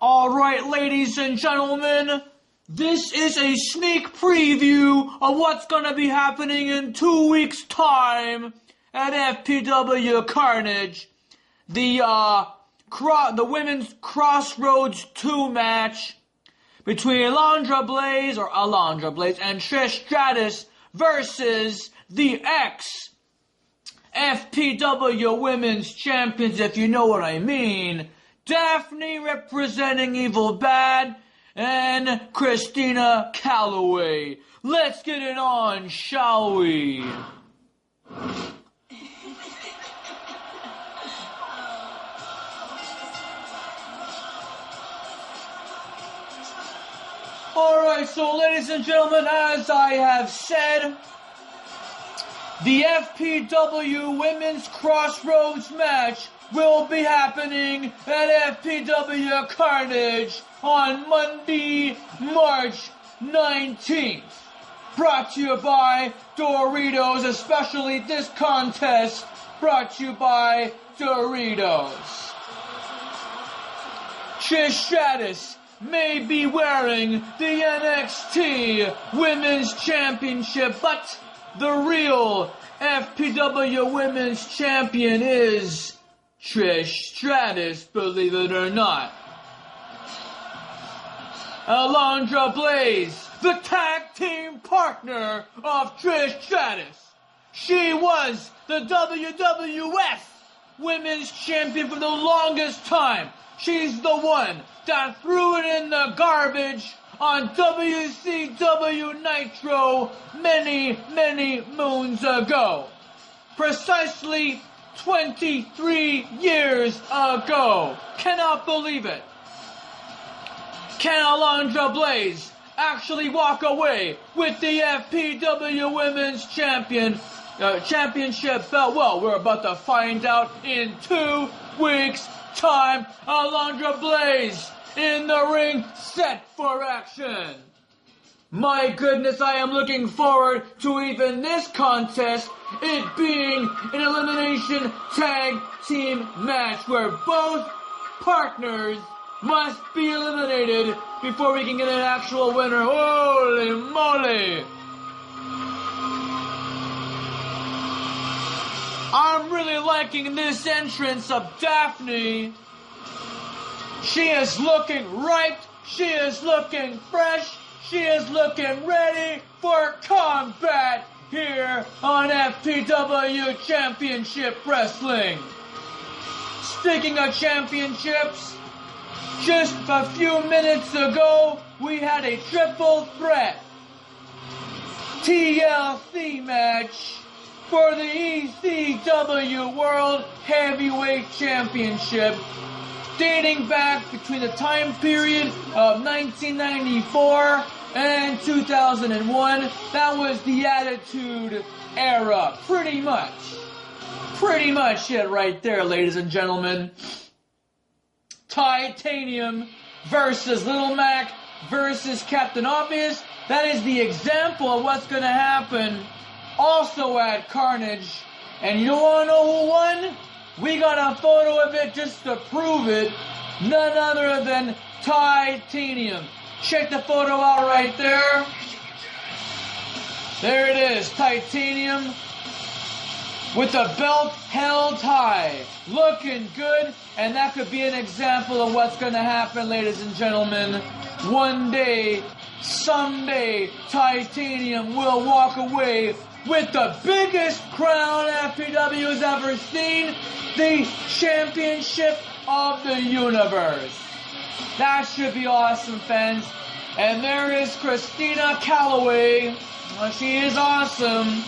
Alright, ladies and gentlemen, this is a sneak preview of what's gonna be happening in 2 weeks' time at FPW Carnage. The women's Crossroads 2 match between Alundra Blaze and Trish Stratus versus the ex-FPW Women's Champions, if you know what I mean. Daphne representing Evil Bad, and Christina Calloway. Let's get it on, shall we? Alright, so ladies and gentlemen, as I have said, the FPW Women's Crossroads match will be happening at FPW Carnage on Monday, March 19th. Brought to you by Doritos, especially this contest brought to you by Doritos. Trish Stratus may be wearing the NXT Women's Championship, but the real FPW Women's Champion is Trish Stratus, believe it or not. Alundra Blaze, the tag team partner of Trish Stratus. She was the WWF Women's Champion for the longest time. She's the one that threw it in the garbage on WCW Nitro many moons ago. Precisely 23 years ago. Cannot believe it. Can Alundra Blaze actually walk away with the FPW Women's Championship belt? Well, we're about to find out in 2 weeks' time. Alundra Blaze in the ring, set for action. My goodness, I am looking forward to even this contest, it being an elimination tag team match where both partners must be eliminated before we can get an actual winner. Holy moly! I'm really liking this entrance of Daphne. She is looking ripe, she is looking fresh, she is looking ready for combat here on FPW Championship Wrestling. Speaking of championships, just a few minutes ago, we had a triple threat TLC match for the ECW World Heavyweight Championship, dating back between the time period of 1994 and 2001. That was the Attitude Era. Pretty much it right there, ladies and gentlemen. Titanium versus Little Mac versus Captain Obvious. That is the example of what's going to happen also at Carnage. And you want to know who won? We got a photo of it just to prove it. None other than Titanium. Check the photo out right there. There it is, Titanium with the belt held high. Looking good, and that could be an example of what's going to happen, ladies and gentlemen. One day, someday, Titanium will walk away with the biggest crown FPW has ever seen, the Championship of the Universe. That should be awesome, fans. And there is Christina Calloway. She is awesome.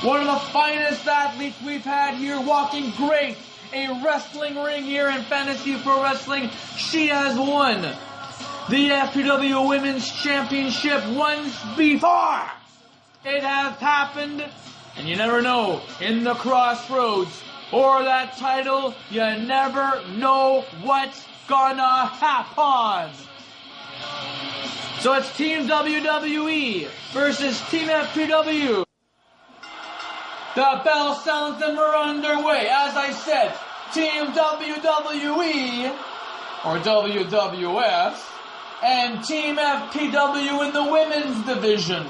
One of the finest athletes we've had here, walking great a wrestling ring here in Fantasy Pro Wrestling. She has won the FPW Women's Championship once before. It has happened, and you never know, in the Crossroads or that title, you never know what's gonna happen. So it's Team WWE versus Team FPW. The bell sounds and we're underway. As I said, Team WWE or WWF, and Team FPW in the women's division.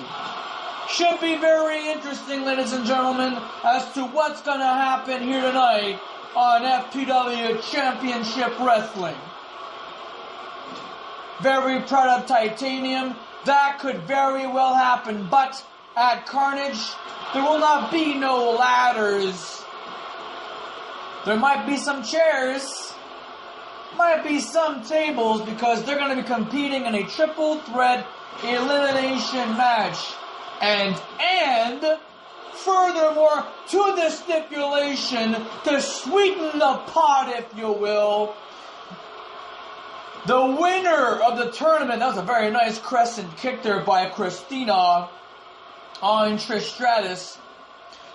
Should be very interesting, ladies and gentlemen, as to what's going to happen here tonight on FPW Championship Wrestling. Very proud of Titanium. That could very well happen, but at Carnage, there will not be no ladders. There might be some chairs, might be some tables, because they're going to be competing in a triple threat elimination match. And furthermore, to the stipulation, to sweeten the pot, if you will, the winner of the tournament, that was a very nice crescent kick there by Christina on Trish Stratus.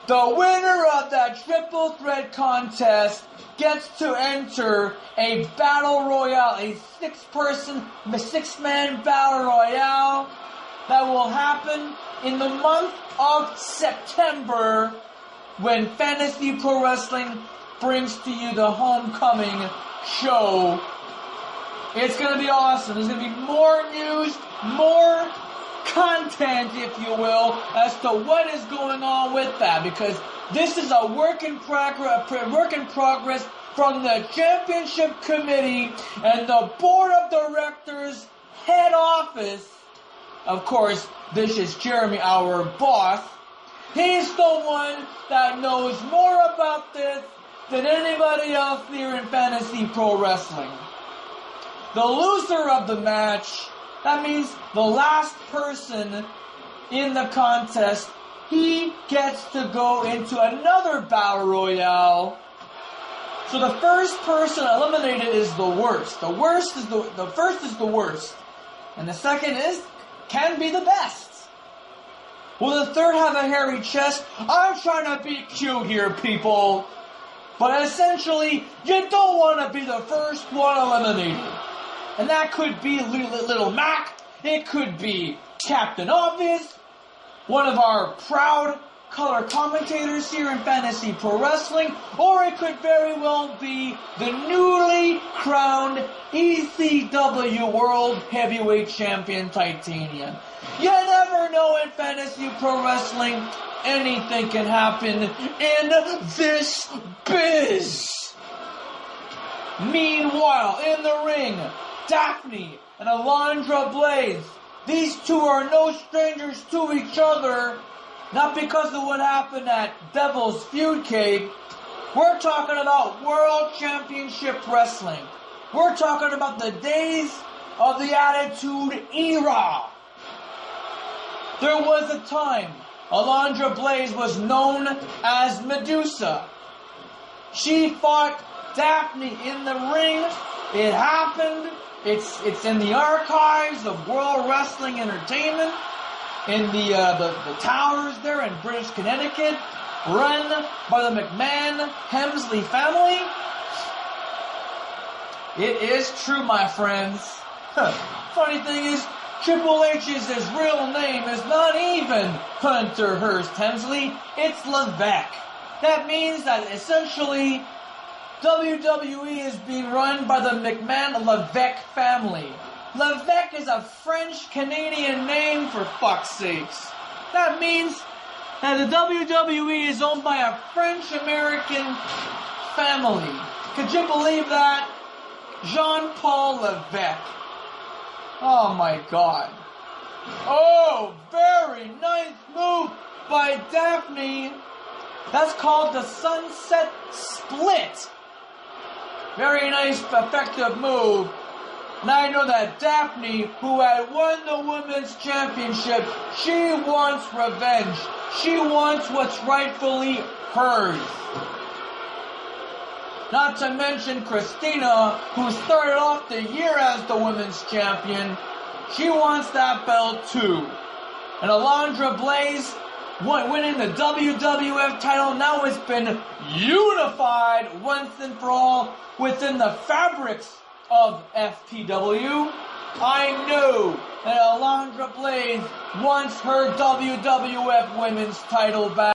The winner of that triple threat contest gets to enter a battle royale, a six-man battle royale that will happen in the month of September, when Fantasy Pro Wrestling brings to you the homecoming show. It's going to be awesome. There's going to be more news, more content, if you will, as to what is going on with that, because this is a work in progress from the championship committee and the board of directors head office. Of course, this is Jeremy, our boss. He's the one that knows more about this than anybody else here in Fantasy Pro Wrestling. The loser of the match, that means the last person in the contest, he gets to go into another battle royale. So the first person eliminated is the worst. The first is the worst. And the second can be the best. Will the third have a hairy chest? I'm trying to be cute here, people. But essentially, you don't want to be the first one eliminated. And that could be Little Mac. It could be Captain Obvious, one of our proud color commentators here in Fantasy Pro Wrestling, or it could very well be the newly crowned ECW World Heavyweight Champion Titanium. You never know in Fantasy Pro Wrestling. Anything can happen in this biz. Meanwhile, in the ring, Daphne and Alundra Blaze. These two are no strangers to each other, not because of what happened at Devil's Feud Cave. We're talking about World Championship Wrestling. We're talking about the days of the Attitude Era. There was a time Alundra Blaze was known as Medusa. She fought Daphne in the ring. It happened. It's in the archives of World Wrestling Entertainment, in the towers there in British Connecticut, run by the McMahon Hemsley family. It is true, my friends. Funny thing is, Triple H's real name is not even Hunter Hearst Hemsley, it's Levesque. That means that essentially WWE is being run by the McMahon-Levesque family. Levesque is a French-Canadian name, for fuck's sakes. That means that the WWE is owned by a French-American family. Could you believe that? Jean-Paul Levesque. Oh my God. Oh, very nice move by Daphne. That's called the Sunset Split. Very nice, effective move. Now I know that Daphne, who had won the Women's Championship, she wants revenge. She wants what's rightfully hers. Not to mention Christina, who started off the year as the Women's Champion. She wants that belt too. And Alundra Blaze winning the WWF title now has been unified once and for all within the fabrics of FPW. I know that Alundra Blaze wants her WWF Women's title back.